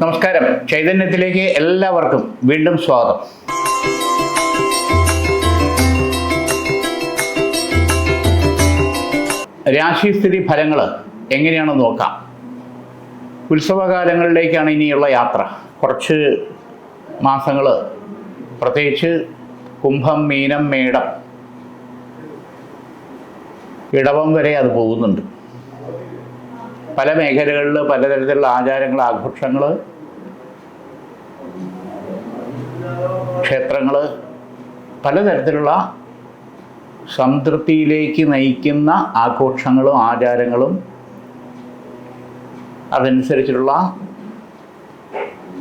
നമസ്കാരം. ചൈതന്യത്തിലേക്ക് എല്ലാവർക്കും വീണ്ടും സ്വാഗതം. രാശിസ്ഥിതി ഫലങ്ങൾ എങ്ങനെയാണെന്ന് നോക്കാം. ഉത്സവകാലങ്ങളിലേക്കാണ് ഇനിയുള്ള യാത്ര. കുറച്ച് മാസങ്ങൾ, പ്രത്യേകിച്ച് കുംഭം, മീനം, മേടം, ഇടവം വരെ അത് പോകുന്നുണ്ട്. പല മേഖലകളിൽ പലതരത്തിലുള്ള ആചാരങ്ങൾ, ആഘോഷങ്ങൾ, ക്ഷേത്രങ്ങൾ, പലതരത്തിലുള്ള സംതൃപ്തിയിലേക്ക് നയിക്കുന്ന ആഘോഷങ്ങളും ആചാരങ്ങളും അതനുസരിച്ചുള്ള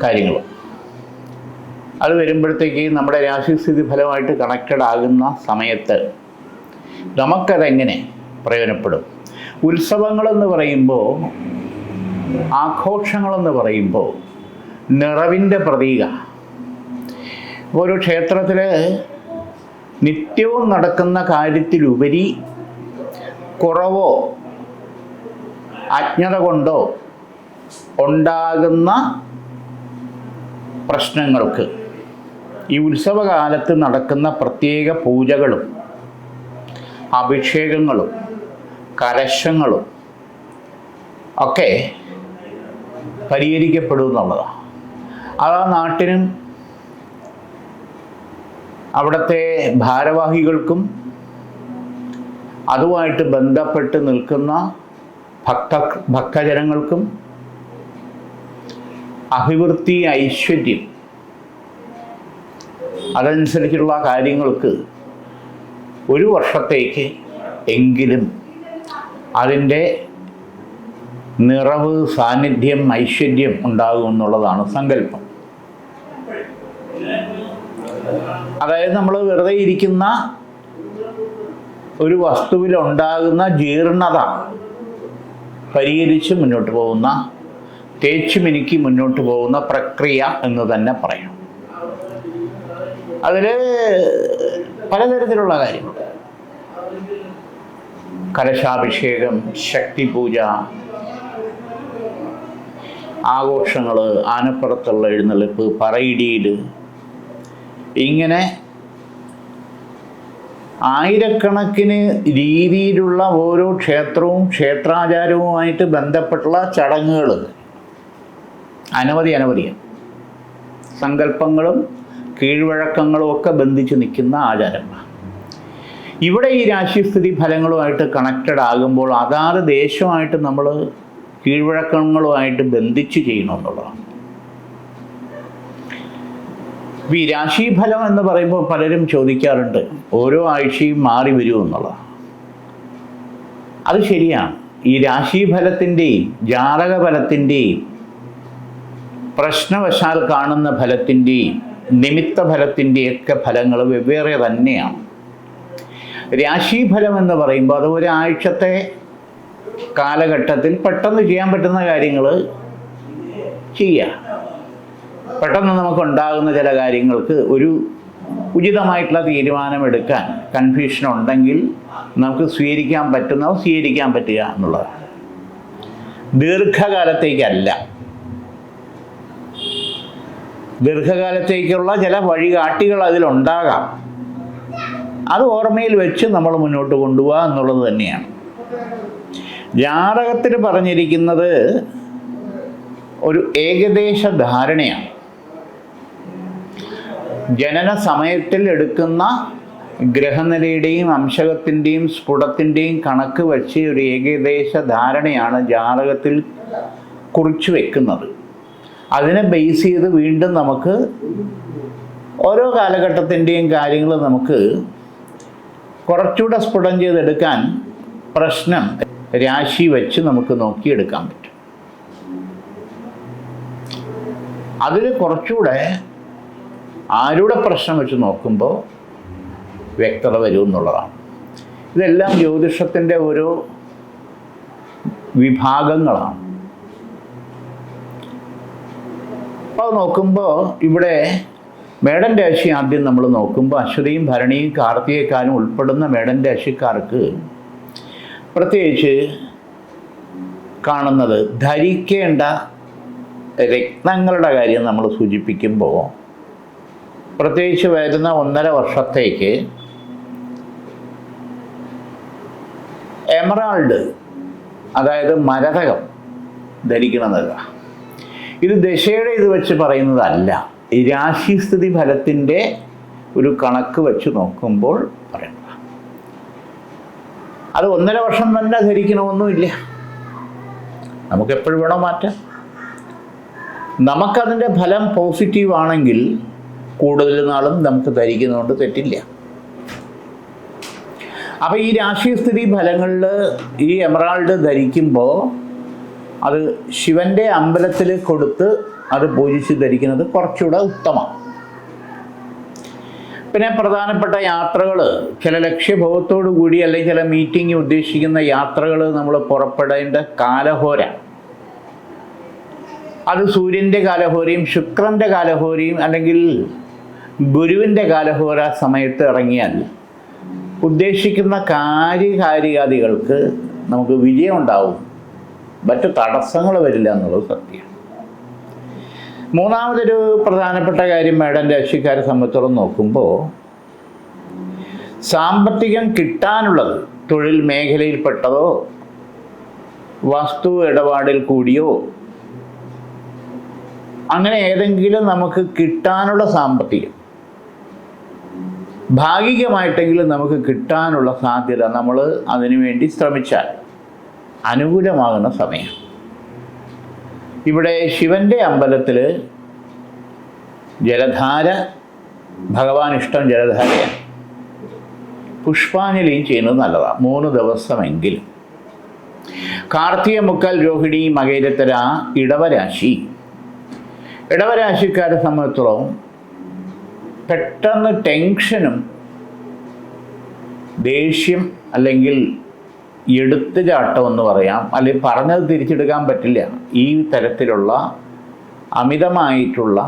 കാര്യങ്ങളും അത് വരുമ്പോഴത്തേക്ക് നമ്മുടെ രാശിസ്ഥിതി ഫലമായിട്ട് കണക്റ്റഡ് ആകുന്ന സമയത്ത് നമുക്കതെങ്ങനെ പ്രയോജനപ്പെടും? ഉത്സവങ്ങളെന്ന് പറയുമ്പോൾ, ആഘോഷങ്ങളെന്ന് പറയുമ്പോൾ നിറവിൻ്റെ പ്രതീക. ഒരു ക്ഷേത്രത്തിൽ നിത്യവും നടക്കുന്ന കാര്യത്തിലുപരി കുറവോ അജ്ഞത കൊണ്ടോ ഉണ്ടാകുന്ന പ്രശ്നങ്ങൾക്ക് ഈ ഉത്സവകാലത്ത് നടക്കുന്ന പ്രത്യേക പൂജകളും അഭിഷേകങ്ങളും കലശങ്ങളും ഒക്കെ പരിഹരിക്കപ്പെടും എന്നുള്ളതാണ്. അത് ആ നാട്ടിനും അവിടുത്തെ ഭാരവാഹികൾക്കും അതുമായിട്ട് ബന്ധപ്പെട്ട് നിൽക്കുന്ന ഭക്തജനങ്ങൾക്കും അഭിവൃദ്ധി, ഐശ്വര്യം, അതനുസരിച്ചുള്ള കാര്യങ്ങൾക്ക് ഒരു വർഷത്തേക്ക് എങ്കിലും അതിൻ്റെ നിറവ്, സാന്നിധ്യം, ഐശ്വര്യം ഉണ്ടാകും എന്നുള്ളതാണ് സങ്കല്പം. അതായത് നമ്മൾ വെറുതെ ഇരിക്കുന്ന ഒരു വസ്തുവിലുണ്ടാകുന്ന ജീർണത പരിഹരിച്ച് മുന്നോട്ട് പോകുന്ന, തേച്ചു മിനുക്കി മുന്നോട്ട് പോകുന്ന പ്രക്രിയ എന്ന് തന്നെ പറയാം. അതിൽ പലതരത്തിലുള്ള കാര്യങ്ങൾ: കലശാഭിഷേകം, ശക്തിപൂജ, ആഘോഷങ്ങൾ, ആനപ്പുറത്തുള്ള എഴുന്നള്ളിപ്പ്, പറയിടിയിൽ, ഇങ്ങനെ ആയിരക്കണക്കിന് രീതിയിലുള്ള ഓരോ ക്ഷേത്രവും ക്ഷേത്രാചാരവുമായിട്ട് ബന്ധപ്പെട്ടുള്ള ചടങ്ങുകൾ അനവധിയാണ്. സങ്കല്പങ്ങളും കീഴ്വഴക്കങ്ങളും ഒക്കെ ബന്ധിച്ച് നിൽക്കുന്ന ആചാരങ്ങളാണ്. ഇവിടെ ഈ രാശിസ്ഥിതി ഫലങ്ങളുമായിട്ട് കണക്റ്റഡ് ആകുമ്പോൾ അതാത് ദേശമായിട്ട് നമ്മൾ കീഴ്വഴക്കങ്ങളുമായിട്ട് ബന്ധിച്ച് ചെയ്യണമെന്നുള്ളതാണ്. ഈ രാശിഫലം എന്ന് പറയുമ്പോൾ പലരും ചോദിക്കാറുണ്ട്, ഓരോ ആഴ്ചയും മാറി വരുമെന്നുള്ളതാണ്. അത് ശരിയാണ്. ഈ രാശിഫലത്തിൻ്റെയും ജാതകഫലത്തിൻ്റെയും പ്രശ്നവശാൽ കാണുന്ന ഫലത്തിൻ്റെയും നിമിത്ത ഫലത്തിൻ്റെയൊക്കെ ഫലങ്ങൾ വെവ്വേറെ തന്നെയാണ്. രാശിഫലം എന്ന് പറയുമ്പോൾ അത് ഒരാഴ്ചത്തെ കാലഘട്ടത്തിൽ പെട്ടെന്ന് ചെയ്യാൻ പറ്റുന്ന കാര്യങ്ങൾ ചെയ്യുക. പെട്ടെന്ന് നമുക്കുണ്ടാകുന്ന ചില കാര്യങ്ങൾക്ക് ഒരു ഉചിതമായിട്ടുള്ള തീരുമാനമെടുക്കാൻ കൺഫ്യൂഷൻ ഉണ്ടെങ്കിൽ നമുക്ക് സ്വീകരിക്കാൻ പറ്റുന്നവ സ്വീകരിക്കാൻ പറ്റുക എന്നുള്ളതാണ്. ദീർഘകാലത്തേക്കല്ല. ദീർഘകാലത്തേക്കുള്ള ചില വഴികാട്ടികൾ അതിലുണ്ടാകാം. അത് ഓർമ്മയിൽ വെച്ച് നമ്മൾ മുന്നോട്ട് കൊണ്ടുപോകുക എന്നുള്ളത് തന്നെയാണ്. ജാതകത്തിൽ പറഞ്ഞിരിക്കുന്നത് ഒരു ഏകദേശ ധാരണയാണ്. ജനന സമയത്തിൽ എടുക്കുന്ന ഗ്രഹനിലയുടെയും അംശകത്തിൻ്റെയും സ്ഫുടത്തിൻ്റെയും കണക്ക് വച്ച് ഒരു ഏകദേശ ധാരണയാണ് ജാതകത്തിൽ കുറിച്ചു വെക്കുന്നത്. അതിനെ ബേസ് ചെയ്ത് വീണ്ടും നമുക്ക് ഓരോ കാലഘട്ടത്തിൻ്റെയും കാര്യങ്ങൾ നമുക്ക് കുറച്ചുകൂടെ സ്ഫുടം ചെയ്തെടുക്കാൻ പ്രശ്നം രാശി വെച്ച് നമുക്ക് നോക്കിയെടുക്കാൻ പറ്റും. അതിൽ കുറച്ചുകൂടെ ആരുടെ പ്രശ്നം വെച്ച് നോക്കുമ്പോൾ വ്യക്തത വരും എന്നുള്ളതാണ്. ഇതെല്ലാം ജ്യോതിഷത്തിൻ്റെ ഓരോ വിഭാഗങ്ങളാണ്. അപ്പോൾ നോക്കുമ്പോൾ ഇവിടെ മേടൻ രാശി ആദ്യം നമ്മൾ നോക്കുമ്പോൾ അശ്വതിയും ഭരണിയും കാർത്തികക്കാരും ഉൾപ്പെടുന്ന മേടൻ രാശിക്കാർക്ക് പ്രത്യേകിച്ച് കാണുന്നത് ധരിക്കേണ്ട രത്നങ്ങളുടെ കാര്യം നമ്മൾ സൂചിപ്പിക്കുമ്പോൾ പ്രത്യേകിച്ച് വരുന്ന 1.5 വർഷത്തേക്ക് എമറാൾഡ്, അതായത് മരതകം ധരിക്കണമെന്നല്ല. ഇത് ദശയുടെ ഇത് വെച്ച് പറയുന്നതല്ല, ഈ രാശിസ്ഥിതി ഫലത്തിൻ്റെ ഒരു കണക്ക് വെച്ച് നോക്കുമ്പോൾ പറയുന്നത്. അത് 1.5 വർഷം തന്നെ ധരിക്കണമെന്നുമില്ല, നമുക്ക് എപ്പോഴും വേണോ മാറ്റാം. നമുക്കതിൻ്റെ ഫലം പോസിറ്റീവ് ആണെങ്കിൽ കൂടുതൽ നാളും നമുക്ക് ധരിക്കുന്നതുകൊണ്ട് തെറ്റില്ല. അപ്പോൾ ഈ രാശിസ്ഥിതി ഫലങ്ങളിൽ ഈ എമറാൾഡ് ധരിക്കുമ്പോൾ അത് ശിവൻ്റെ അമ്പലത്തിൽ കൊടുത്ത് അത് പൂജിച്ച് ധരിക്കുന്നത് കുറച്ചുകൂടെ ഉത്തമം. പിന്നെ പ്രധാനപ്പെട്ട യാത്രകൾ, ചില ലക്ഷ്യബോധത്തോടു കൂടി അല്ലെങ്കിൽ ചില മീറ്റിംഗ് ഉദ്ദേശിക്കുന്ന യാത്രകൾ നമ്മൾ പുറപ്പെടേണ്ട കാലഹോര, അത് സൂര്യൻ്റെ കാലഹോരയും ശുക്രൻ്റെ കാലഹോരയും അല്ലെങ്കിൽ ഗുരുവിൻ്റെ കാലഹോര സമയത്ത് ഇറങ്ങിയാൽ ഉദ്ദേശിക്കുന്ന കാര്യകാരികാദികൾക്ക് നമുക്ക് വിജയം ഉണ്ടാവും, മറ്റു തടസ്സങ്ങൾ വരില്ല എന്നുള്ളത് സത്യമാണ്. മൂന്നാമതൊരു പ്രധാനപ്പെട്ട കാര്യം മേടൻ രാശിക്കാരെ സംബന്ധിച്ചോളം നോക്കുമ്പോൾ, സാമ്പത്തികം കിട്ടാനുള്ളത് തൊഴിൽ മേഖലയിൽപ്പെട്ടതോ വസ്തു ഇടപാടിൽ കൂടിയോ അങ്ങനെ ഏതെങ്കിലും നമുക്ക് കിട്ടാനുള്ള സാമ്പത്തികം ഭാഗികമായിട്ടെങ്കിലും നമുക്ക് കിട്ടാനുള്ള സാധ്യത നമ്മൾ അതിനുവേണ്ടി ശ്രമിച്ചാൽ അനുകൂലമാകുന്ന സമയം. ഇവിടെ ശിവൻ്റെ അമ്പലത്തിൽ ജലധാര, ഭഗവാൻ ഇഷ്ടം ജലധാരയാണ്, പുഷ്പാഞ്ജലിയും ചെയ്യുന്നത് നല്ലതാണ് 3 ദിവസമെങ്കിലും. കാർത്തിക, മുക്കാൽ, രോഹിണി, മകയിരത്തര, ഇടവരാശിക്കാരെ സംബന്ധിച്ചിടത്തോളം പെട്ടെന്ന് ടെൻഷനും ദേഷ്യം അല്ലെങ്കിൽ എടുത്തുചാട്ടം എന്ന് പറയാം, അല്ലെങ്കിൽ പറഞ്ഞത് തിരിച്ചെടുക്കാൻ പറ്റില്ല, ഈ തരത്തിലുള്ള അമിതമായിട്ടുള്ള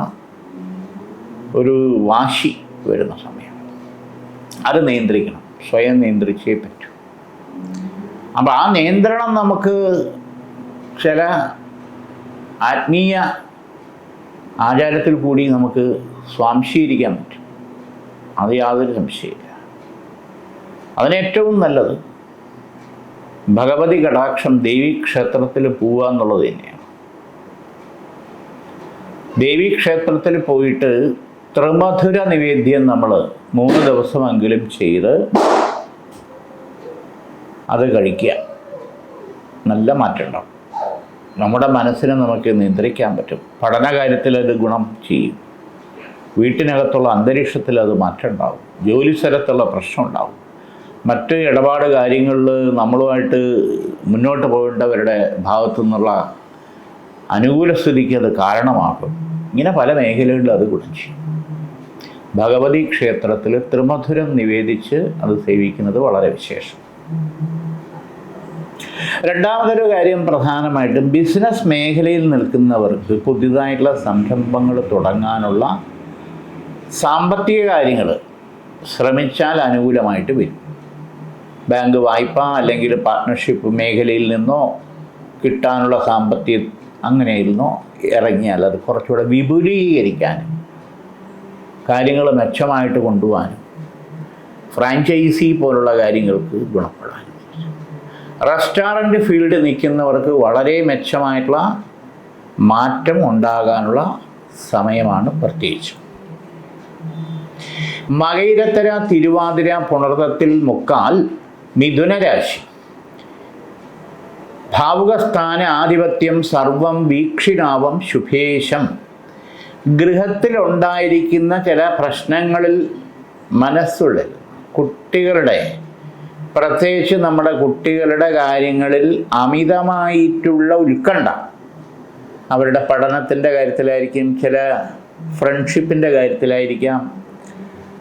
ഒരു വാശി വരുന്ന സമയം. അത് നിയന്ത്രിക്കണം, സ്വയം നിയന്ത്രിച്ചേ പറ്റൂ. അപ്പോൾ ആ നിയന്ത്രണം നമുക്ക് ചില ആത്മീയ ആചാരത്തിൽ കൂടി നമുക്ക് സ്വാംശീകരിക്കാൻ പറ്റും, അത് യാതൊരു സംശയമില്ല. അതിനേറ്റവും നല്ലത് ഭഗവതി കടാക്ഷം ദേവീക്ഷേത്രത്തിൽ പോവുക എന്നുള്ളത് തന്നെയാണ്. ദേവീക്ഷേത്രത്തിൽ പോയിട്ട് ത്രിമധുര നിവേദ്യം നമ്മൾ 3 ദിവസമെങ്കിലും ചെയ്ത് അത് കഴിക്കുക, നല്ല മാറ്റം ഉണ്ടാവും. നമ്മുടെ മനസ്സിനെ നമുക്ക് നിയന്ത്രിക്കാൻ പറ്റും, പഠനകാര്യത്തിൽ അത് ഗുണം ചെയ്യും, വീട്ടിനകത്തുള്ള അന്തരീക്ഷത്തിൽ അത് മാറ്റം ഉണ്ടാവും, ജോലി സ്ഥലത്തുള്ള പ്രശ്നം ഉണ്ടാവും, മറ്റ് ഇടപാട് കാര്യങ്ങളിൽ നമ്മളുമായിട്ട് മുന്നോട്ട് പോകേണ്ടവരുടെ ഭാഗത്തു നിന്നുള്ള അനുകൂല സ്ഥിതിക്ക് അത് കാരണമാകും. ഇങ്ങനെ പല മേഖലകളിലും അത് ഗുണം ചെയ്യും. ഭഗവതി ക്ഷേത്രത്തിൽ ത്രിമധുരം നിവേദിച്ച് അത് സേവിക്കുന്നത് വളരെ വിശേഷം. രണ്ടാമതൊരു കാര്യം, പ്രധാനമായിട്ടും ബിസിനസ് മേഖലയിൽ നിൽക്കുന്നവർക്ക് പുതിയതായിട്ടുള്ള സംരംഭങ്ങൾ തുടങ്ങാനുള്ള സാമ്പത്തിക കാര്യങ്ങൾ ശ്രമിച്ചാൽ അനുകൂലമായിട്ട് വരും. ബാങ്ക് വായ്പ അല്ലെങ്കിൽ പാർട്ട്ണർഷിപ്പ് മേഖലയിൽ നിന്നോ കിട്ടാനുള്ള സാമ്പത്തിക അങ്ങനെയിരുന്നോ ഇറങ്ങിയാൽ അത് കുറച്ചുകൂടെ വിപുലീകരിക്കാനും കാര്യങ്ങൾ മെച്ചമായിട്ട് കൊണ്ടുപോകാനും ഫ്രാഞ്ചൈസി പോലുള്ള കാര്യങ്ങൾക്ക് ഗുണപ്പെടാനും, റെസ്റ്റോറൻറ്റ് ഫീൽഡ് നിൽക്കുന്നവർക്ക് വളരെ മെച്ചമായിട്ടുള്ള മാറ്റം ഉണ്ടാകാനുള്ള സമയമാണ് പ്രത്യേകിച്ച്. മകയിരത്തര, തിരുവാതിര, പുണർതത്തിൽ, മുക്കാൽ, മിഥുനരാശി. ഭാവുകസ്ഥാന ആധിപത്യം സർവം വീക്ഷിണാവം ശുഭേശം. ഗൃഹത്തിലുണ്ടായിരിക്കുന്ന ചില പ്രശ്നങ്ങളിൽ മനസ്സുള്ളിൽ കുട്ടികളുടെ, പ്രത്യേകിച്ച് നമ്മുടെ കുട്ടികളുടെ കാര്യങ്ങളിൽ അമിതമായിട്ടുള്ള ഉത്കണ്ഠ, അവരുടെ പഠനത്തിൻ്റെ കാര്യത്തിലായിരിക്കും, ചില ഫ്രണ്ട്ഷിപ്പിൻ്റെ കാര്യത്തിലായിരിക്കാം,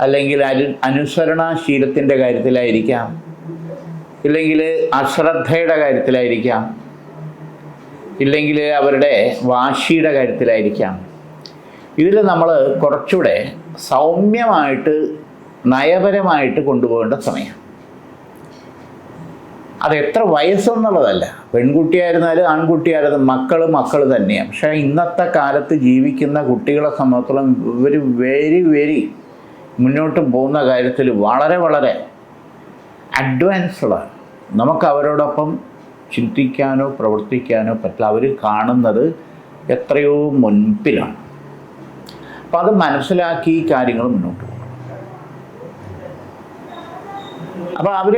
അല്ലെങ്കിൽ അനുസരണാശീലത്തിൻ്റെ കാര്യത്തിലായിരിക്കാം, ഇല്ലെങ്കിൽ അശ്രദ്ധയുടെ കാര്യത്തിലായിരിക്കാം, ഇല്ലെങ്കിൽ അവരുടെ വാശിയുടെ കാര്യത്തിലായിരിക്കാം. ഇതിൽ നമ്മൾ കുറച്ചുകൂടെ സൗമ്യമായിട്ട് നയപരമായിട്ട് കൊണ്ടുപോകേണ്ട സമയം. അത് എത്ര വയസ്സെന്നുള്ളതല്ല, പെൺകുട്ടിയായിരുന്നാലും ആൺകുട്ടിയായിരുന്നാലും മക്കൾ തന്നെയാണ്. പക്ഷേ ഇന്നത്തെ കാലത്ത് ജീവിക്കുന്ന കുട്ടികളെ സംബന്ധിച്ചിടത്തോളം ഇവർ വെരി മുന്നോട്ട് പോകുന്ന കാര്യത്തിൽ വളരെ അഡ്വാൻസ്ഡാണ്. നമുക്ക് അവരോടൊപ്പം ചിന്തിക്കാനോ പ്രവർത്തിക്കാനോ പറ്റില്ല. അവർ കാണുന്നത് എത്രയോ മുൻപിലാണ്. അപ്പം അത് മനസ്സിലാക്കി ഈ കാര്യങ്ങൾ മുന്നോട്ട് പോകും. അപ്പോൾ അവർ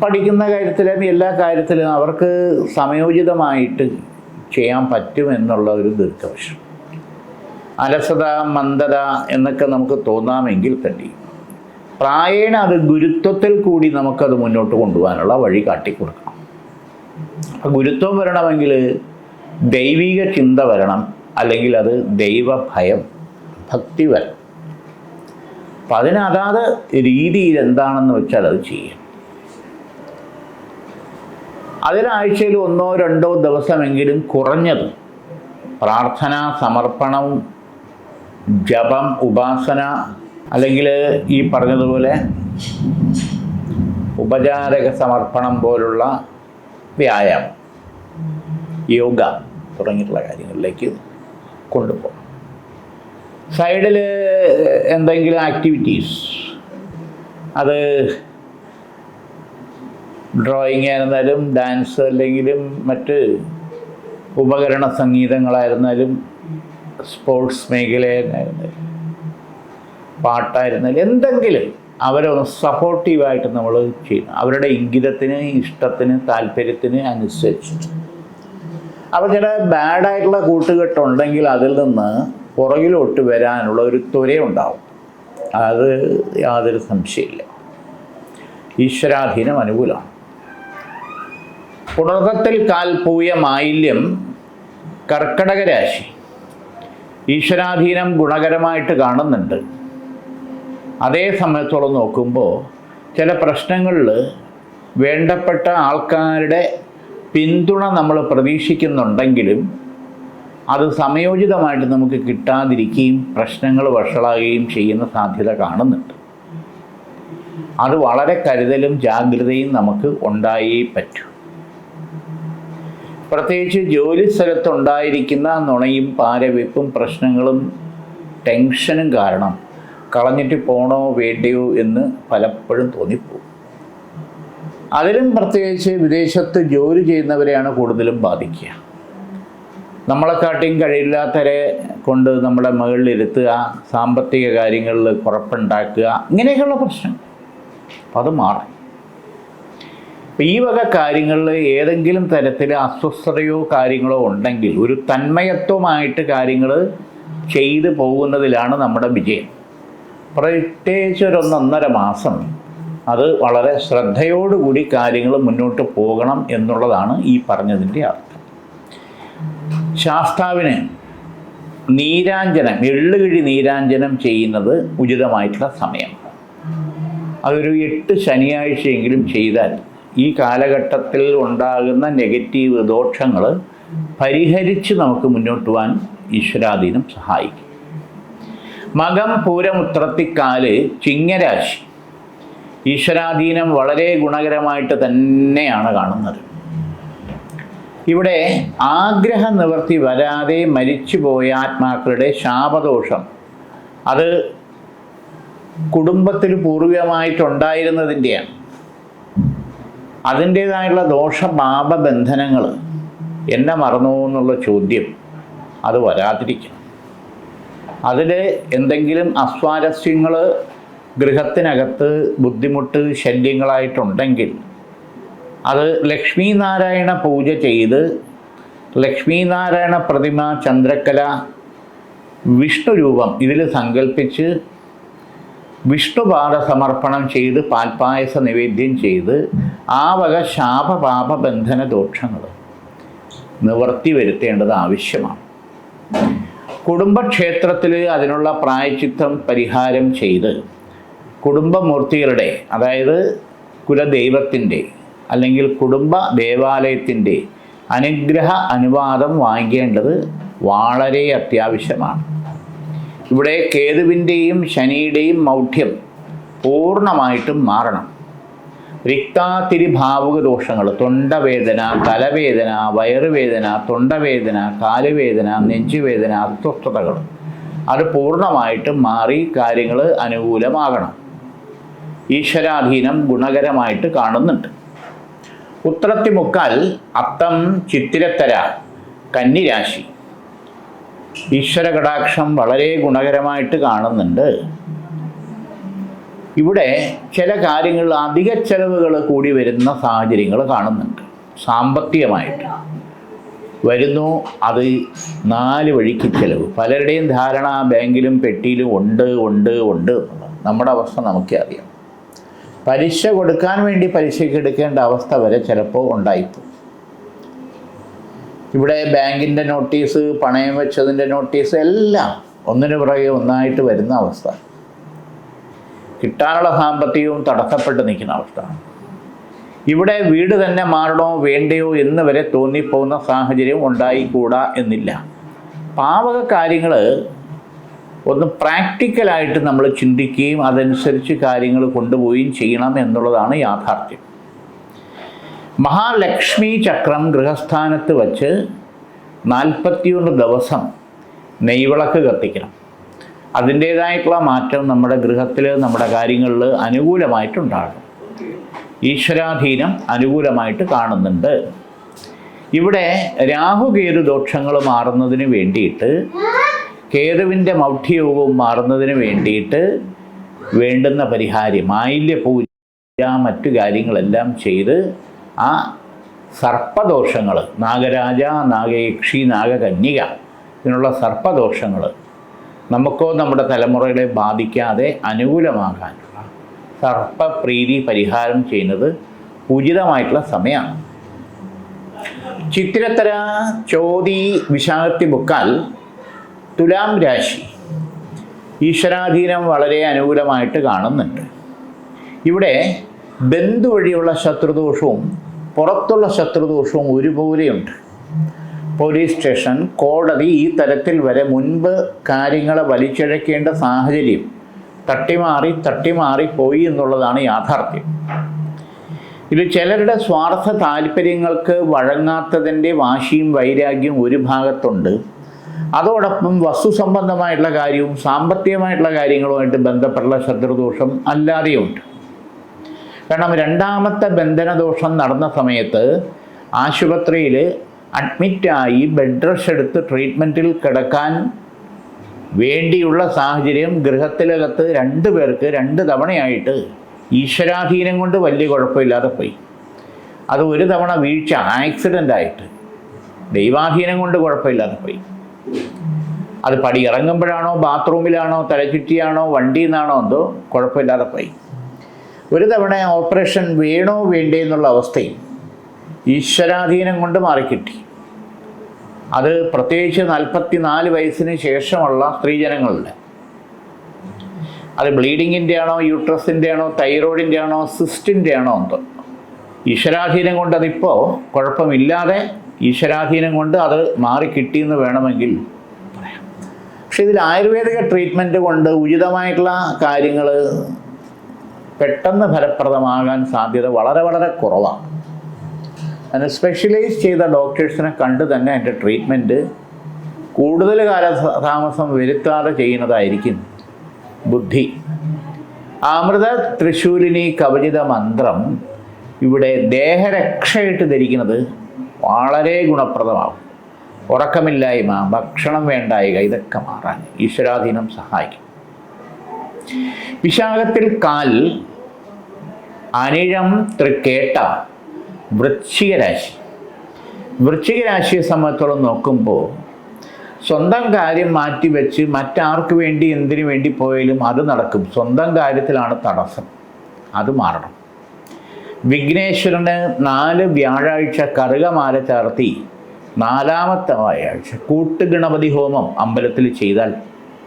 പഠിക്കുന്ന കാര്യത്തിലും എല്ലാ കാര്യത്തിലും അവർക്ക് സമയോചിതമായിട്ട് ചെയ്യാൻ പറ്റുമെന്നുള്ള ഒരു ദീർഘവശം. അലസത, മന്ദത എന്നൊക്കെ നമുക്ക് തോന്നാമെങ്കിൽ തന്നെ പ്രായേണ അത് ഗുരുത്വത്തിൽ കൂടി നമുക്കത് മുന്നോട്ട് കൊണ്ടുപോകാനുള്ള വഴി കാട്ടിക്കൊടുക്കണം. അപ്പം ഗുരുത്വം വരണമെങ്കിൽ ദൈവിക ചിന്ത വരണം, അല്ലെങ്കിൽ അത് ദൈവഭയം, ഭക്തി വരണം. അപ്പം അതിന് അതാത് രീതിയിൽ എന്താണെന്ന് വെച്ചാൽ അത് ചെയ്യും. അതിനാഴ്ചയിൽ 1-2 ദിവസമെങ്കിലും കുറഞ്ഞത് പ്രാർത്ഥന, സമർപ്പണം, ജപം, ഉപാസന, അല്ലെങ്കിൽ ഈ പറഞ്ഞതുപോലെ ഉപചാരക സമർപ്പണം പോലുള്ള വ്യായാമം, യോഗ തുടങ്ങിയിട്ടുള്ള കാര്യങ്ങളിലേക്ക് കൊണ്ടുപോകും. സൈഡിൽ എന്തെങ്കിലും ആക്ടിവിറ്റീസ്, അത് ഡ്രോയിങ് ആയിരുന്നാലും ഡാൻസ് അല്ലെങ്കിലും മറ്റ് ഉപകരണ സംഗീതങ്ങളായിരുന്നാലും സ്പോർട്സ് മേഖലയായിരുന്നാലും പാട്ടായിരുന്നാലും എന്തെങ്കിലും അവരൊന്ന് സപ്പോർട്ടീവായിട്ട് നമ്മൾ ചെയ്യണം, അവരുടെ ഇംഗിതത്തിന്, ഇഷ്ടത്തിന്, താല്പര്യത്തിന് അനുസരിച്ച്. അപ്പോൾ ചില ബാഡായിട്ടുള്ള കൂട്ടുകെട്ടുണ്ടെങ്കിൽ അതിൽ നിന്ന് പുറകിലോട്ട് വരാനുള്ള ഒരു ത്വരയുണ്ടാവും. അത് യാതൊരു സംശയമില്ല. ഈശ്വരാധീനം അനുകൂലമാണ്. പുണർത്തത്തിൽ കാൽ പൂയ മാലിന്യം കർക്കടക രാശി ഈശ്വരാധീനം ഗുണകരമായിട്ട് കാണുന്നുണ്ട്. അതേ സമയത്തോളം നോക്കുമ്പോൾ ചില പ്രശ്നങ്ങളിൽ വേണ്ടപ്പെട്ട ആൾക്കാരുടെ പിന്തുണ നമ്മൾ പ്രതീക്ഷിക്കുന്നുണ്ടെങ്കിലും അത് സമയോചിതമായിട്ട് നമുക്ക് കിട്ടാതിരിക്കുകയും പ്രശ്നങ്ങൾ വഷളാകുകയും ചെയ്യുന്ന സാധ്യത കാണുന്നുണ്ട്. അത് വളരെ കരുതലും ജാഗ്രതയും നമുക്ക് ഉണ്ടായേ പറ്റൂ. പ്രത്യേകിച്ച് ജോലി സ്ഥലത്തുണ്ടായിരിക്കുന്ന നുണയും പാരവെപ്പും പ്രശ്നങ്ങളും ടെൻഷനും കാരണം കളഞ്ഞിട്ട് പോണോ വേണ്ടയോ എന്ന് പലപ്പോഴും തോന്നിപ്പോകും. അതിലും പ്രത്യേകിച്ച് വിദേശത്ത് ജോലി ചെയ്യുന്നവരെയാണ് കൂടുതലും ബാധിക്കുക. നമ്മളെക്കാട്ടിയും കഴിയില്ലാത്തവരെ കൊണ്ട് നമ്മുടെ മുകളിലിരുത്തുക, സാമ്പത്തിക കാര്യങ്ങളിൽ കുഴപ്പമുണ്ടാക്കുക, ഇങ്ങനെയൊക്കെയുള്ള പ്രശ്നം. അപ്പം അത് മാറും. അപ്പം ഈ വക കാര്യങ്ങളിൽ ഏതെങ്കിലും തരത്തിൽ അസ്വസ്ഥതയോ കാര്യങ്ങളോ ഉണ്ടെങ്കിൽ ഒരു തന്മയത്വമായിട്ട് കാര്യങ്ങൾ ചെയ്തു പോകുന്നതിലാണ് നമ്മുടെ വിജയം. പ്രത്യേകിച്ച് ഒരു 1-1.5 മാസം അത് വളരെ ശ്രദ്ധയോടുകൂടി കാര്യങ്ങൾ മുന്നോട്ട് പോകണം എന്നുള്ളതാണ് ഈ പറഞ്ഞതിൻ്റെ അർത്ഥം. ശാസ്താവിന് നീരാഞ്ജനം, എള്ളുകിഴി നീരാഞ്ജനം ചെയ്യുന്നത് ഉചിതമായിട്ടുള്ള സമയം. അതൊരു 8 ശനിയാഴ്ചയെങ്കിലും ചെയ്താൽ ഈ കാലഘട്ടത്തിൽ ഉണ്ടാകുന്ന നെഗറ്റീവ് ദോഷങ്ങൾ പരിഹരിച്ച് നമുക്ക് മുന്നോട്ട് പോകാൻ ഈശ്വരാധീനം സഹായിക്കും. മകം, പൂരം, ഉത്രത്തിക്കാല്, ചിങ്ങരാശി ഈശ്വരാധീനം വളരെ ഗുണകരമായിട്ട് തന്നെയാണ് കാണുന്നത്. ഇവിടെ ആഗ്രഹ നിവൃത്തി വരാതെ മരിച്ചുപോയ ആത്മാക്കളുടെ ശാപദോഷം അത് കുടുംബത്തിൽ പൂർവികമായിട്ടുണ്ടായിരുന്നതിൻ്റെയാണ്. അതിൻ്റേതായുള്ള ദോഷപാപബന്ധനങ്ങൾ എന്നെ മറന്നു എന്നുള്ള ചോദ്യം അത് വരാതിരിക്കണം. അതിൽ എന്തെങ്കിലും അസ്വാരസ്യങ്ങൾ ഗൃഹത്തിനകത്ത് ബുദ്ധിമുട്ട് ശല്യങ്ങളായിട്ടുണ്ടെങ്കിൽ അത് ലക്ഷ്മീനാരായണ പൂജ ചെയ്ത് ലക്ഷ്മീനാരായണ പ്രതിമ, ചന്ദ്രക്കല, വിഷ്ണു രൂപം ഇതിൽ സങ്കല്പിച്ച് വിഷ്ണുപാദ സമർപ്പണം ചെയ്ത് പാൽപ്പായസ നിവേദ്യം ചെയ്ത് ആ വക ശാപപാപബന്ധന ദോഷങ്ങൾ നിവർത്തി വരുത്തേണ്ടത് ആവശ്യമാണ്. കുടുംബക്ഷേത്രത്തിൽ അതിനുള്ള പ്രായശ്ചിത്തം പരിഹാരം ചെയ്ത് കുടുംബമൂർത്തികളുടെ, അതായത് കുലദൈവത്തിൻ്റെ അല്ലെങ്കിൽ കുടുംബ ദേവാലയത്തിൻ്റെ അനുഗ്രഹ അനുവാദം വാങ്ങിക്കേണ്ടത് വളരെ അത്യാവശ്യമാണ്. ഇവിടെ കേതുവിൻ്റെയും ശനിയുടെയും മൗഢ്യം പൂർണ്ണമായിട്ടും മാറണം. റിക്താതിരി ഭാവുക ദോഷങ്ങൾ, തൊണ്ടവേദന, തലവേദന, വയറുവേദന, തൊണ്ടവേദന, കാലുവേദന, നെഞ്ചുവേദന, അസ്വസ്ഥതകൾ അത് പൂർണ്ണമായിട്ടും മാറി കാര്യങ്ങൾ അനുകൂലമാകണം. ഈശ്വരാധീനം ഗുണകരമായിട്ട് കാണുന്നുണ്ട്. ഉത്രത്തിമുക്കാൽ, അത്തം, ചിത്തിരത്തര, കന്നിരാശി ഈശ്വര കടാക്ഷം വളരെ ഗുണകരമായിട്ട് കാണുന്നുണ്ട്. ഇവിടെ ചില കാര്യങ്ങളിൽ അധിക ചെലവുകൾ കൂടി വരുന്ന സാഹചര്യങ്ങൾ കാണുന്നുണ്ട്. സാമ്പത്തികമായിട്ട് വരുന്നു, അത് 4 വഴിക്ക് ചെലവ്. പലരുടെയും ധാരണ ബാങ്കിലും പെട്ടിയിലും ഉണ്ട് എന്നുള്ളത്. നമ്മുടെ അവസ്ഥ നമുക്കേ അറിയാം. പലിശ കൊടുക്കാൻ വേണ്ടി പലിശയ്ക്ക് എടുക്കേണ്ട അവസ്ഥ വരെ ചിലപ്പോൾ ഉണ്ടായിപ്പോകും. ഇവിടെ ബാങ്കിൻ്റെ നോട്ടീസ്, പണയം വെച്ചതിൻ്റെ നോട്ടീസ് എല്ലാം ഒന്നിനു പുറകെ ഒന്നായിട്ട് വരുന്ന അവസ്ഥ. കിട്ടാനുള്ള സാമ്പത്തികവും തടസ്സപ്പെട്ട് നിൽക്കുന്ന അവസ്ഥ. ഇവിടെ വീട് തന്നെ മാറണോ വേണ്ടയോ എന്ന് വരെ തോന്നിപ്പോകുന്ന സാഹചര്യം ഉണ്ടായിക്കൂടാ എന്നില്ല. പാവക കാര്യങ്ങൾ ഒന്ന് പ്രാക്ടിക്കലായിട്ട് നമ്മൾ ചിന്തിക്കുകയും അതനുസരിച്ച് കാര്യങ്ങൾ കൊണ്ടുപോവുകയും ചെയ്യണം എന്നുള്ളതാണ് യാഥാർത്ഥ്യം. മഹാലക്ഷ്മി ചക്രം ഗൃഹസ്ഥാനത്ത് വച്ച് 41 ദിവസം നെയ്വിളക്ക് കത്തിക്കണം. അതിൻ്റേതായിട്ടുള്ള മാറ്റം നമ്മുടെ ഗൃഹത്തിൽ, നമ്മുടെ കാര്യങ്ങളിൽ അനുകൂലമായിട്ടുണ്ടാകും. ഈശ്വരാധീനം അനുകൂലമായിട്ട് കാണുന്നുണ്ട്. ഇവിടെ രാഹുകേതു ദോഷങ്ങൾ മാറുന്നതിന് വേണ്ടിയിട്ട്, കേതുവിൻ്റെ മൗഢ്യയോഗവും മാറുന്നതിന് വേണ്ടിയിട്ട് വേണ്ടുന്ന പരിഹാരം ആയില്യപൂജ, മറ്റു കാര്യങ്ങളെല്ലാം ചെയ്ത് ആ സർപ്പദോഷങ്ങൾ, നാഗരാജ, നാഗയക്ഷി, നാഗകന്യക, ഇതിനുള്ള സർപ്പദോഷങ്ങൾ നമുക്കോ നമ്മുടെ തലമുറകളെ ബാധിക്കാതെ അനുകൂലമാകാനുള്ള സർപ്പപ്രീതി പരിഹാരം ചെയ്യുന്നത് ഉചിതമായിട്ടുള്ള സമയമാണ്. ചിത്തിരത്തര, ചോതി, വിശാഖത്തി മുക്കാൽ, തുലാം രാശി ഈശ്വരാധീനം വളരെ അനുകൂലമായിട്ട് കാണുന്നുണ്ട്. ഇവിടെ ബന്ധു വഴിയുള്ള ശത്രുദോഷവും പുറത്തുള്ള ശത്രുദോഷവും ഒരുപോലെയുണ്ട്. പോലീസ് സ്റ്റേഷൻ, കോടതി, ഈ തരത്തിൽ വരെ മുൻപ് കാര്യങ്ങളെ വലിച്ചിഴക്കേണ്ട സാഹചര്യം തട്ടിമാറി പോയി എന്നുള്ളതാണ് യാഥാർത്ഥ്യം. ഇത് ചിലരുടെ സ്വാർത്ഥ താല്പര്യങ്ങൾക്ക് വഴങ്ങാത്തതിൻ്റെ വാശിയും വൈരാഗ്യവും ഒരു ഭാഗത്തുണ്ട്. അതോടൊപ്പം വസ്തു സംബന്ധമായിട്ടുള്ള കാര്യവും സാമ്പത്തികമായിട്ടുള്ള കാര്യങ്ങളുമായിട്ട് ബന്ധപ്പെട്ടുള്ള ശത്രുദോഷം അല്ലാതെയുണ്ട്. കാരണം രണ്ടാമത്തെ ബന്ധനദോഷം നടന്ന സമയത്ത് ആശുപത്രിയിൽ അഡ്മിറ്റായി ബെഡ് റെസ്റ്റ് എടുത്ത് ട്രീറ്റ്മെൻറ്റിൽ കിടക്കാൻ വേണ്ടിയുള്ള സാഹചര്യം ഗൃഹത്തിലകത്ത് 2 പേർക്ക് 2 തവണയായിട്ട് ഈശ്വരാധീനം കൊണ്ട് വലിയ കുഴപ്പമില്ലാതെ പോയി. അത് ഒരു തവണ വീഴ്ച, ആക്സിഡൻ്റായിട്ട്, ദൈവാധീനം കൊണ്ട് കുഴപ്പമില്ലാതെ പോയി. അത് പടി ഇറങ്ങുമ്പോഴാണോ, ബാത്റൂമിലാണോ, തലചുറ്റിയാണോ, വണ്ടിയിൽ നിന്നാണോ എന്തോ കുഴപ്പമില്ലാതെ പോയി. ഒരു തവണ ഓപ്പറേഷൻ വേണോ വേണ്ടേ എന്നുള്ള അവസ്ഥയും ഈശ്വരാധീനം കൊണ്ട് മാറിക്കിട്ടി. അത് പ്രത്യേകിച്ച് 44 വയസ്സിന് ശേഷമുള്ള സ്ത്രീജനങ്ങളിൽ. അത് ബ്ലീഡിങ്ങിൻ്റെ ആണോ, യൂട്രസിൻ്റെ ആണോ, തൈറോയിഡിൻ്റെ ആണോ, സിസ്റ്റിൻ്റെ ആണോ എന്തോ, ഈശ്വരാധീനം കൊണ്ട് അതിപ്പോൾ കുഴപ്പമില്ലാതെ ഈശ്വരാധീനം കൊണ്ട് അത് മാറിക്കിട്ടിയെന്ന് വേണമെങ്കിൽ പറയാം. പക്ഷെ ഇതിൽ ആയുർവേദിക ട്രീറ്റ്മെൻറ്റ് കൊണ്ട് ഉചിതമായിട്ടുള്ള കാര്യങ്ങൾ പെട്ടെന്ന് ഫലപ്രദമാകാൻ സാധ്യത വളരെ വളരെ കുറവാണ്. അതിന് സ്പെഷ്യലൈസ് ചെയ്ത ഡോക്ടേഴ്സിനെ കണ്ട് തന്നെ അതിൻ്റെ ട്രീറ്റ്മെൻറ്റ് കൂടുതൽ കാലതാമസം വരുത്താതെ ചെയ്യുന്നതായിരിക്കും ബുദ്ധി. അമൃത ത്രിശൂലിനി കവചിത മന്ത്രം ഇവിടെ ദേഹരക്ഷയായിട്ട് ധരിക്കുന്നത് വളരെ ഗുണപ്രദമാകും. ഉറക്കമില്ലായ്മ, ഭക്ഷണം വേണ്ടായിക, ഇതൊക്കെ മാറാൻ ഈശ്വരാധീനം സഹായിക്കും. വിശാഖത്തിൽ കാൽ, അനിഴം, തൃക്കേട്ട, വൃശ്ചികരാശി. വൃശ്ചികരാശിയെ സംബന്ധിച്ചോളം നോക്കുമ്പോൾ സ്വന്തം കാര്യം മാറ്റിവെച്ച് മറ്റാർക്ക് വേണ്ടി എന്തിനു വേണ്ടി പോയാലും അത് നടക്കും. സ്വന്തം കാര്യത്തിലാണ് തടസ്സം, അത് മാറണം. വിഘ്നേശ്വരന് 4 വ്യാഴാഴ്ച കറുകമാല ചാർത്തി 4ാമത്തെ വ്യാഴാഴ്ച കൂട്ടുഗണപതി ഹോമം അമ്പലത്തിൽ ചെയ്താൽ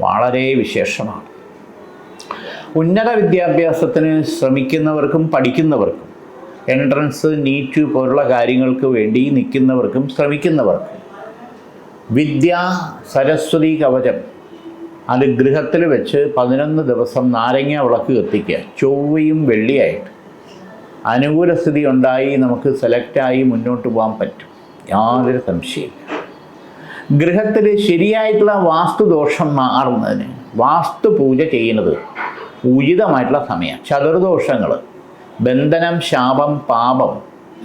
വളരെ വിശേഷമാണ്. ഉന്നത വിദ്യാഭ്യാസത്തിന് ശ്രമിക്കുന്നവർക്കും പഠിക്കുന്നവർക്കും, എൻട്രൻസ്, നീറ്റ് പോലുള്ള കാര്യങ്ങൾക്ക് വേണ്ടി നിൽക്കുന്നവർക്കും ശ്രമിക്കുന്നവർക്കും വിദ്യ സരസ്വതി കവചം അത് ഗൃഹത്തിൽ വെച്ച് 11 ദിവസം നാരങ്ങ വിളക്ക് കത്തിക്കുക, ചൊവ്വയും വെള്ളിയായിട്ട്. അനുകൂല സ്ഥിതി ഉണ്ടായി നമുക്ക് സെലക്റ്റായി മുന്നോട്ട് പോകാൻ പറ്റും, യാതൊരു സംശയമില്ല. ഗൃഹത്തിൽ ശരിയായിട്ടുള്ള വാസ്തുദോഷം മാറുന്നതിന് വാസ്തു പൂജ ചെയ്യുന്നത് ഉചിതമായിട്ടുള്ള സമയം. ചതുർദോഷങ്ങൾ, ബന്ധനം, ശാപം, പാപം,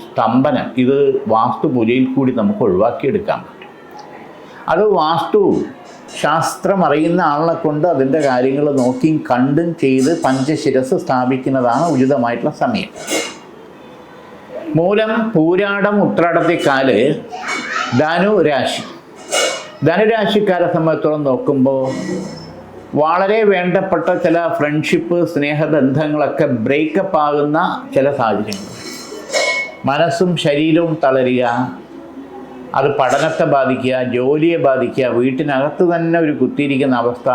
സ്തംഭനം, ഇത് വാസ്തു പൂജയിൽ കൂടി നമുക്ക് ഒഴിവാക്കിയെടുക്കാൻ പറ്റും. അത് വാസ്തു ശാസ്ത്രം അറിയുന്ന ആളെ കൊണ്ട് അതിൻ്റെ കാര്യങ്ങൾ നോക്കിയും കണ്ടും ചെയ്ത് പഞ്ചശിരസ് സ്ഥാപിക്കുന്നതാണ് ഉചിതമായിട്ടുള്ള സമയം. മൂലം, പൂരാടം, ഉത്രാടത്തേക്കാല് ധനുരാശി. ധനുരാശിക്കാരെ സംബന്ധിച്ചോളം നോക്കുമ്പോൾ വളരെ വേണ്ടപ്പെട്ട ചില ഫ്രണ്ട്ഷിപ്പ്, സ്നേഹബന്ധങ്ങളൊക്കെ ബ്രേക്കപ്പ് ആകുന്ന ചില സാഹചര്യങ്ങൾ. മനസ്സും ശരീരവും തളരുക, അത് പഠനത്തെ ബാധിക്കുക, ജോലിയെ ബാധിക്കുക, വീട്ടിനകത്ത് തന്നെ ഒരു കുത്തിയിരിക്കുന്ന അവസ്ഥ.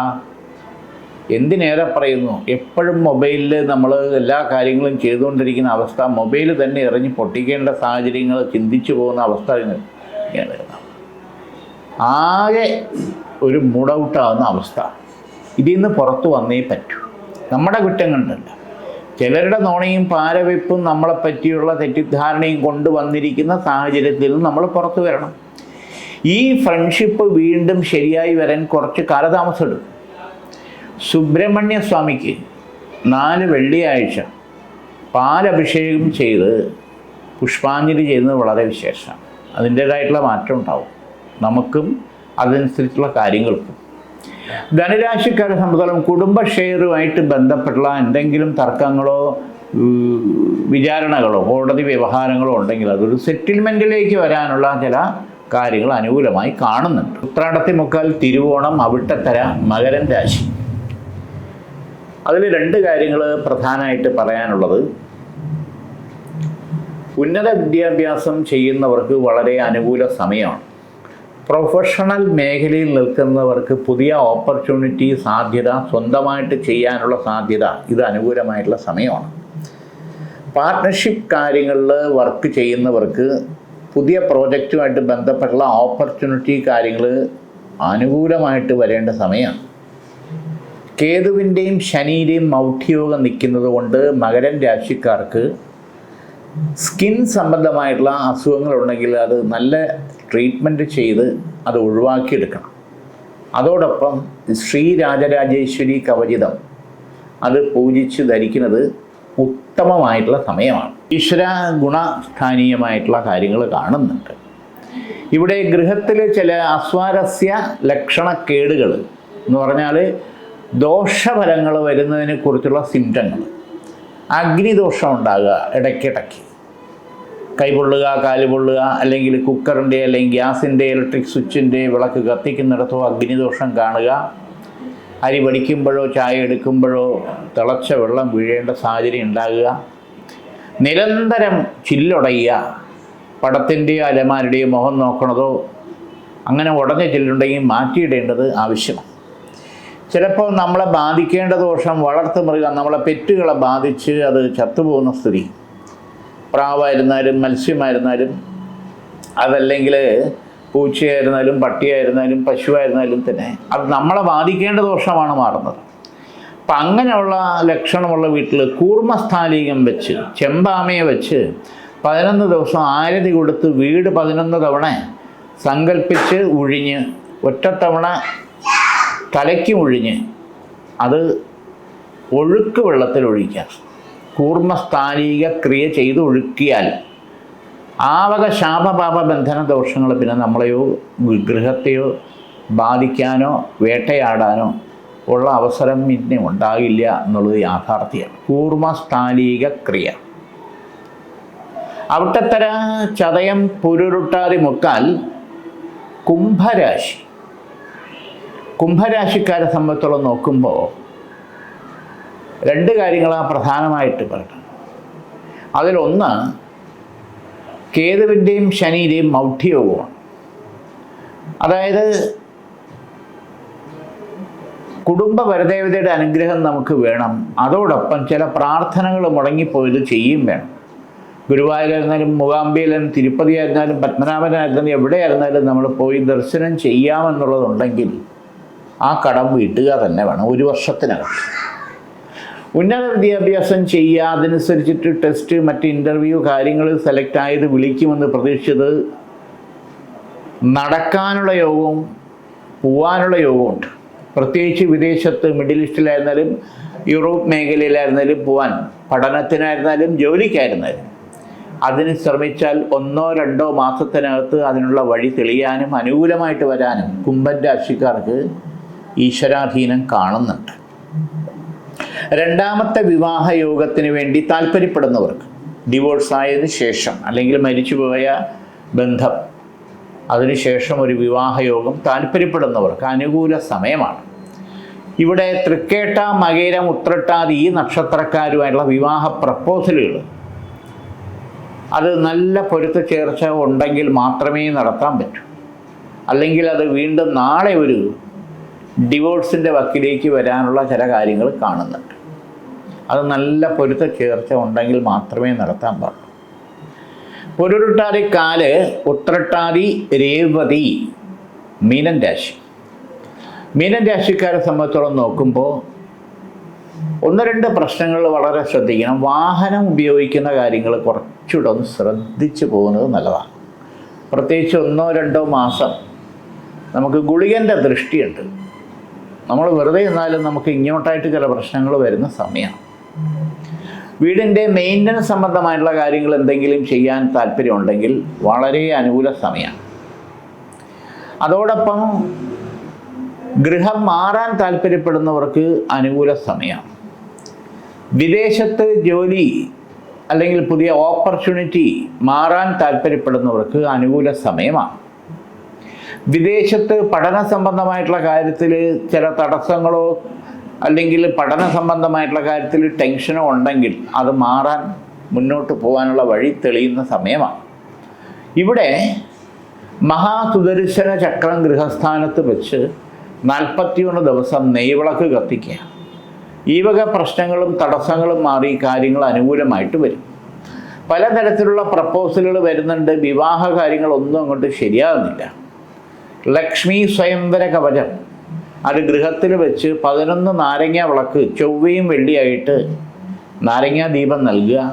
എന്തിനേറെ പറയുന്നു, എപ്പോഴും മൊബൈലിൽ നമ്മൾ എല്ലാ കാര്യങ്ങളും ചെയ്തുകൊണ്ടിരിക്കുന്ന അവസ്ഥ, മൊബൈൽ തന്നെ എറിഞ്ഞ് പൊട്ടിക്കേണ്ട സാഹചര്യങ്ങൾ ചിന്തിച്ചു പോകുന്ന അവസ്ഥ ഇങ്ങനെ വരുന്നത്. ആകെ ഒരു മൂഡൗട്ടാകുന്ന അവസ്ഥ. ഇതിൽ നിന്ന് പുറത്തു വന്നേ പറ്റൂ. നമ്മുടെ കുറ്റം കണ്ടല്ല, ചിലരുടെ നോണയും പാരവെപ്പും നമ്മളെ പറ്റിയുള്ള തെറ്റിദ്ധാരണയും കൊണ്ടുവന്നിരിക്കുന്ന സാഹചര്യത്തിൽ നമ്മൾ പുറത്തു വരണം. ഈ ഫ്രണ്ട്ഷിപ്പ് വീണ്ടും ശരിയായി വരാൻ കുറച്ച് കാലതാമസം എടുക്കും. സുബ്രഹ്മണ്യ സ്വാമിക്ക് 4 വെള്ളിയാഴ്ച പാലഭിഷേകം ചെയ്ത് പുഷ്പാഞ്ജലി ചെയ്യുന്നത് വളരെ വിശേഷമാണ്. അതിൻ്റേതായിട്ടുള്ള മാറ്റം ഉണ്ടാവും നമുക്കും അതനുസരിച്ചുള്ള കാര്യങ്ങൾക്കും. ധനുരാശിക്കാരെ സംബന്ധിച്ചിടത്തോളം കുടുംബ ഷെയറുമായിട്ട് ബന്ധപ്പെട്ടുള്ള എന്തെങ്കിലും തർക്കങ്ങളോ വിചാരണകളോ കോടതി വ്യവഹാരങ്ങളോ ഉണ്ടെങ്കിൽ അതൊരു സെറ്റിൽമെൻറ്റിലേക്ക് വരാനുള്ള ചില കാര്യങ്ങൾ അനുകൂലമായി കാണുന്നുണ്ട്. ഉത്രാടത്തി മുക്കാൽ തിരുവോണം, അവിട്ടത്തര, മകരം രാശി. അതിൽ 2 കാര്യങ്ങൾ പ്രധാനമായിട്ട് പറയാനുള്ളത്. ഉന്നത വിദ്യാഭ്യാസം ചെയ്യുന്നവർക്ക് വളരെ അനുകൂല സമയമാണ്. പ്രൊഫഷണൽ മേഖലയിൽ നിൽക്കുന്നവർക്ക് പുതിയ ഓപ്പർച്യൂണിറ്റി, സാധ്യത, സ്വന്തമായിട്ട് ചെയ്യാനുള്ള സാധ്യത, ഇത് അനുകൂലമായിട്ടുള്ള സമയമാണ്. പാർട്ട്ണർഷിപ്പ് കാര്യങ്ങളിൽ വർക്ക് ചെയ്യുന്നവർക്ക് പുതിയ പ്രോജക്റ്റുമായിട്ട് ബന്ധപ്പെട്ടുള്ള ഓപ്പർച്യൂണിറ്റി കാര്യങ്ങൾ അനുകൂലമായിട്ട് വരേണ്ട സമയമാണ്. കേതുവിൻ്റെയും ശനിയുടെയും മൗഢ്യയോഗം നിൽക്കുന്നത് കൊണ്ട് മകരം രാശിക്കാർക്ക് സ്കിൻ സംബന്ധമായിട്ടുള്ള അസുഖങ്ങളുണ്ടെങ്കിൽ അത് നല്ല ട്രീറ്റ്മെൻറ്റ് ചെയ്ത് അത് ഒഴിവാക്കിയെടുക്കണം. അതോടൊപ്പം ശ്രീരാജരാജേശ്വരി കവചിതം അത് പൂജിച്ച് ധരിക്കുന്നത് ഉത്തമമായിട്ടുള്ള സമയമാണ്. ഈശ്വര ഗുണസ്ഥാനീയമായിട്ടുള്ള കാര്യങ്ങൾ കാണുന്നുണ്ട്. ഇവിടെ ഗൃഹത്തിൽ ചില അസ്വാരസ്യ ലക്ഷണക്കേടുകൾ എന്ന് പറഞ്ഞാൽ ദോഷഫലങ്ങൾ വരുന്നതിനെ കുറിച്ചുള്ള സിംറ്റങ്ങൾ. അഗ്നിദോഷം ഉണ്ടാകുക, ഇടയ്ക്കിടയ്ക്ക് കൈപൊള്ളുക, കാല് പൊള്ളുക, അല്ലെങ്കിൽ കുക്കറിൻ്റെ അല്ലെങ്കിൽ ഗ്യാസിൻ്റെ ഇലക്ട്രിക് സ്വിച്ചിൻ്റെ വിളക്ക് കത്തിക്കുന്നിടത്തോ അഗ്നിദോഷം കാണുക, അരി വടിക്കുമ്പോഴോ ചായ എടുക്കുമ്പോഴോ തിളച്ച വെള്ളം വീഴേണ്ട സാഹചര്യം ഉണ്ടാകുക, നിരന്തരം ചില്ലുടയുക, പടത്തിൻ്റെയോ അലമാരുടെയോ മുഖം നോക്കണതോ അങ്ങനെ ഉടഞ്ഞ ചില്ലുണ്ടെങ്കിൽ മാറ്റിയിടേണ്ടത് ആവശ്യമാണ്. ചിലപ്പോൾ നമ്മളെ ബാധിക്കേണ്ട ദോഷം വളർത്തു മൃഗം, നമ്മളെ പെറ്റുകളെ ബാധിച്ച് അത് ചത്തുപോകുന്ന സ്ഥിതി. പ്രാവായിരുന്നാലും മത്സ്യമായിരുന്നാലും അതല്ലെങ്കിൽ പൂച്ചയായിരുന്നാലും പട്ടിയായിരുന്നാലും പശുവായിരുന്നാലും തന്നെ അത് നമ്മളെ ബാധിക്കേണ്ട ദോഷമാണ് മാറുന്നത്. അപ്പം അങ്ങനെയുള്ള ലക്ഷണമുള്ള വീട്ടിൽ കൂർമ്മസ്ഥാലീകം വെച്ച് ചെമ്പാമയെ വെച്ച് 11 ദിവസം ആരതി കൊടുത്ത് വീട് 11 തവണ സങ്കല്പിച്ച് ഒഴിഞ്ഞ് ഒറ്റത്തവണ തലയ്ക്ക് ഒഴിഞ്ഞ് അത് ഒഴുക്ക് വെള്ളത്തിൽ ഒഴിക്കാം. കൂർമ്മസ്ഥാലീക ക്രിയ ചെയ്ത് ഒഴുക്കിയാൽ ആവക ശാപപാപ ബന്ധന ദോഷങ്ങൾ പിന്നെ നമ്മളെയോ ഗൃഹത്തെയോ ബാധിക്കാനോ വേട്ടയാടാനോ ഉള്ള അവസരം പിന്നെ ഉണ്ടാകില്ല എന്നുള്ളത് യാഥാർത്ഥ്യമാണ്. കൂർമ്മസ്ഥാലീക ക്രിയ. അവിട്ടത്തര, ചതയം, പുരുരുട്ടാതി മുക്കാൽ കുംഭരാശി. കുംഭരാശിക്കാരെ സംബന്ധിച്ചോളം നോക്കുമ്പോൾ 2 കാര്യങ്ങളാണ് പ്രധാനമായിട്ട് പറയുന്നത്. അതിലൊന്ന് കേതുവിൻ്റെയും ശനിയുടെയും മൗഢ്യയോഗമാണ്. അതായത് കുടുംബ പരദേവതയുടെ അനുഗ്രഹം നമുക്ക് വേണം. അതോടൊപ്പം ചില പ്രാർത്ഥനകൾ മുടങ്ങിപ്പോയത് ചെയ്യും വേണം. ഗുരുവായൂരായിരുന്നാലും മൂകാംബിയിലായിരുന്നാലും തിരുപ്പതിയായിരുന്നാലും പത്മനാഭനായിരുന്നാലും എവിടെയായിരുന്നാലും നമ്മൾ പോയി ദർശനം ചെയ്യാമെന്നുള്ളതുണ്ടെങ്കിൽ ആ കടം വീട്ടുക തന്നെ വേണം. 1 വർഷത്തിനകം ഉന്നത വിദ്യാഭ്യാസം ചെയ്യുക, അതനുസരിച്ചിട്ട് ടെസ്റ്റ്, മറ്റ് ഇൻ്റർവ്യൂ കാര്യങ്ങൾ സെലക്ട് ആയത് വിളിക്കുമെന്ന് പ്രതീക്ഷിച്ചത് നടക്കാനുള്ള യോഗവും പോവാനുള്ള യോഗമുണ്ട്. പ്രത്യേകിച്ച് വിദേശത്ത്, മിഡിൽ ഈസ്റ്റിലായിരുന്നാലും യൂറോപ്പ് മേഖലയിലായിരുന്നാലും പോവാൻ, പഠനത്തിനായിരുന്നാലും ജോലിക്കായിരുന്നാലും അതിന് ശ്രമിച്ചാൽ 1-2 മാസത്തിനകത്ത് അതിനുള്ള വഴി തെളിയാനും അനുകൂലമായിട്ട് വരാനും കുംഭൻ രാശിക്കാർക്ക് ഈശ്വരാധീനം കാണുന്നുണ്ട്. രണ്ടാമത്തെ വിവാഹ യോഗത്തിന് വേണ്ടി താല്പര്യപ്പെടുന്നവർക്ക്, ഡിവോഴ്സ് ആയതിനു ശേഷം അല്ലെങ്കിൽ മരിച്ചുപോയ ബന്ധം, അതിനുശേഷം ഒരു വിവാഹയോഗം താല്പര്യപ്പെടുന്നവർക്ക് അനുകൂല സമയമാണ്. ഇവിടെ തൃക്കേട്ട, മകയിരം, ഉത്രട്ടാതി ഈ നക്ഷത്രക്കാരുമായിട്ടുള്ള വിവാഹ പ്രപ്പോസലുകൾ അത് നല്ല പൊരുത്ത ചേർച്ച ഉണ്ടെങ്കിൽ മാത്രമേ നടത്താൻ പറ്റൂ. അല്ലെങ്കിൽ അത് വീണ്ടും നാളെ ഒരു ഡിവോഴ്സിൻ്റെ വക്കിലേക്ക് വരാനുള്ള ചില കാര്യങ്ങൾ കാണുന്നുണ്ട്. അത് നല്ല പൊരുത്ത ചേർച്ച ഉണ്ടെങ്കിൽ മാത്രമേ നടത്താൻ പാടുള്ളൂ. പൊരുരുട്ടാതി കാല്, ഉത്രട്ടാതി, രേവതി, മീനൻ രാശി. മീനൻ രാശിക്കാരെ സംബന്ധിച്ചോളം നോക്കുമ്പോൾ 1-2 പ്രശ്നങ്ങൾ വളരെ ശ്രദ്ധിക്കണം. വാഹനം ഉപയോഗിക്കുന്ന കാര്യങ്ങൾ കുറച്ചുകൂടെ ഒന്ന് ശ്രദ്ധിച്ചു പോകുന്നത് നല്ലതാണ്. പ്രത്യേകിച്ച് 1-2 മാസം നമുക്ക് ഗുളികൻ്റെ ദൃഷ്ടിയുണ്ട്. നമ്മൾ വെറുതെ എന്നാലും നമുക്ക് ഇങ്ങോട്ടായിട്ട് ചില പ്രശ്നങ്ങൾ വരുന്ന സമയമാണ്. വീടിൻ്റെ മെയിൻ്റനൻസ് സംബന്ധമായിട്ടുള്ള കാര്യങ്ങൾ എന്തെങ്കിലും ചെയ്യാൻ താല്പര്യമുണ്ടെങ്കിൽ വളരെ അനുകൂല സമയമാണ്. അതോടൊപ്പം ഗൃഹം മാറാൻ താല്പര്യപ്പെടുന്നവർക്ക് അനുകൂല സമയമാണ്. വിദേശത്ത് ജോലി അല്ലെങ്കിൽ പുതിയ ഓപ്പർച്യൂണിറ്റി മാറാൻ താല്പര്യപ്പെടുന്നവർക്ക് അനുകൂല സമയമാണ്. വിദേശത്ത് പഠന സംബന്ധമായിട്ടുള്ള കാര്യത്തിൽ ചില തടസ്സങ്ങളോ അല്ലെങ്കിൽ പഠന സംബന്ധമായിട്ടുള്ള കാര്യത്തിൽ ടെൻഷനോ ഉണ്ടെങ്കിൽ അത് മാറാൻ, മുന്നോട്ട് പോകാനുള്ള വഴി തെളിയുന്ന സമയമാണ്. ഇവിടെ മഹാസുദർശന ചക്രം ഗൃഹസ്ഥാനത്ത് വെച്ച് 41 ദിവസം നെയ്വിളക്ക് കത്തിക്കുക. ഈ വക പ്രശ്നങ്ങളും തടസ്സങ്ങളും മാറി കാര്യങ്ങൾ അനുകൂലമായിട്ട് വരും. പലതരത്തിലുള്ള പ്രപ്പോസലുകൾ വരുന്നുണ്ട്. വിവാഹ കാര്യങ്ങളൊന്നും അങ്ങോട്ട് ശരിയാകുന്നില്ല. ലക്ഷ്മി സ്വയംവര കവചം അത് ഗൃഹത്തിൽ വെച്ച് 11 നാരങ്ങ വിളക്ക് ചൊവ്വയും വെള്ളിയായിട്ട് നാരങ്ങാ ദീപം നൽകുക.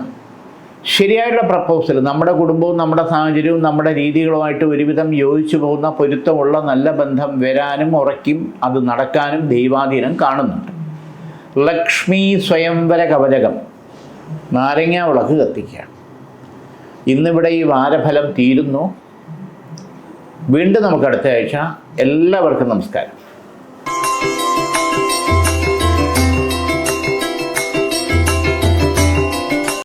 ശരിയായിട്ടുള്ള പ്രപ്പോസൽ, നമ്മുടെ കുടുംബവും നമ്മുടെ സാഹചര്യവും നമ്മുടെ രീതികളുമായിട്ട് ഒരുവിധം യോജിച്ചു പോകുന്ന പൊരുത്തമുള്ള നല്ല ബന്ധം വരാനും ഉറയ്ക്കും, അത് നടക്കാനും ദൈവാധീനം കാണുന്നുണ്ട്. ലക്ഷ്മി സ്വയംവര കവചകം നാരങ്ങ വിളക്ക് കത്തിക്കുക. ഇന്നിവിടെ ഈ വാരഫലം തീരുന്നു. വീണ്ടും നമുക്ക് അടുത്ത ആഴ്ച. എല്ലാവർക്കും നമസ്കാരം.